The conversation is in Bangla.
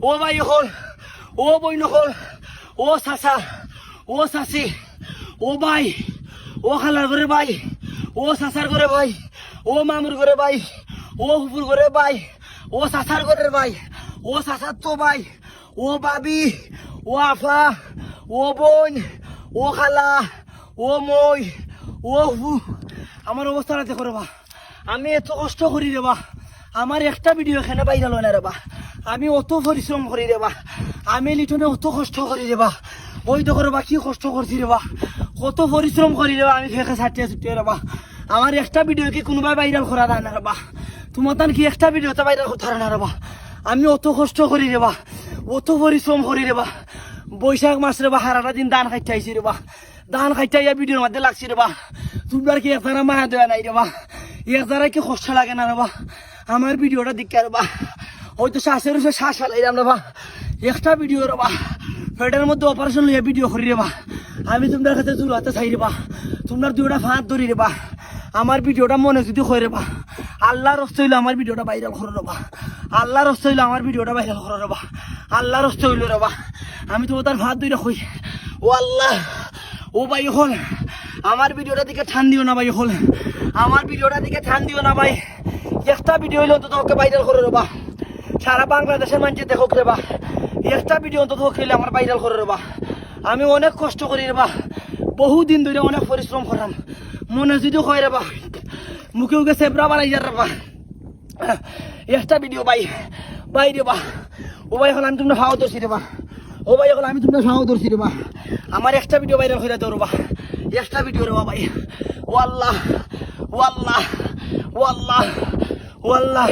ও ভাই হল, ও বই নহল, ও চাচা, ও চাচি, ও ভাই, ও খালার ঘরে ভাই, ও চাচার ঘরে ভাই, ও মামুর ঘরে ভাই, ও হুপুর ঘরে ভাই, ও চাচার ঘরের ভাই, ও চাচার তো ভাই, ও বাবি, ও আফা, ও বোন, ও খালা, ও মই, ও হু। আমার অবস্থাটা দেখো রেবা, আমি এত কষ্ট করি রেবা, আমার একটা ভিডিও এখানে বাইরে লয় না রেবা, আমি অত পরিশ্রম করি রেবা, আমি লিটনে অত কষ্ট করি রেবা, ওই দেখো রেবা কি কষ্ট করছি রেবা, কত পরিশ্রম করি রেবা, আমি ফেঁকে ছাটিয়ে ছুটিয়ে রেবা, আমার একটা ভিডিও কি কোনোবাই ভাইরাল করা যায় না রেবা, তোমার তান কি একটা ভিডিওতে ভাইরাল করতে না রেবা, আমি অত কষ্ট করি রেবা, অত পরিশ্রম করি রেবা, বৈশাখ মাস রেবা হারাটা দিন ধান খাইতে আইছি রেবা, ধান খাইতে আইয়া ভিডিওর মধ্যে লাগছি রেবা, তোমরা কি একদারা মায়া দেওয়া নাই রেবা, একদারা কি কষ্ট লাগে না রেবা, আমার ভিডিওটা দিকে রেবা, হয়তো শ্বাসের শ্বাস ফেলাইলাম রেবা, একটা ভিডিও রেবা, পেটের মধ্যে অপারেশন লইয়া ভিডিও করি রেবা, আমি তোমার কাছে জুড়াতে চাই রেবা, তোমার দুইটা ফাঁদ ধরি রেবা, আমার ভিডিওটা মনে যদি হয় রেবা, আল্লাহর রস্তে হইলো আমার ভিডিওটা ভাইরাল করে রেবা, আল্লাহর রস্তে হইলো আমার ভিডিওটা ভাইরাল করে রেবা, আল্লাহর রস্তে হইলো রেবা, আমি তো তার ফাঁদ ধরে কই, ও আল্লাহ, ও ভাই হল, আমার ভিডিওটা দিকে ঠান দিও না ভাই হল, আমার ভিডিওটা দিকে ঠান দিও না ভাই, একটা ভিডিও হইলে অন্তত ওকে ভাইরাল করে রেবা, সারা বাংলাদেশের মানুষের দেখো রেবা, একটা ভিডিও অন্তত খেলে আমার ভাইরাল করে রেবা, আমি অনেক কষ্ট করি রেবা, বহুদিন ধরে অনেক পরিশ্রম করলাম, মনে যদি হয় রেবা, মুখে মুখে সেবরা বানাই যার রেবা, একটা ভিডিও ভাই ভাই রেবা, ও ভাই হল আমি তোমরা খাওয়া ধরছি রেবা, ও ভাই হল আমি তোমরা খাওয়া ধরছি রেবা, আমার একটা ভিডিও ভাইরাল হয়ে যাতে রেবা, একটা ভিডিও রেবা ভাই, ও আল্লাহ, ও আল্লাহ, ও আল্লাহ, ও আল্লাহ,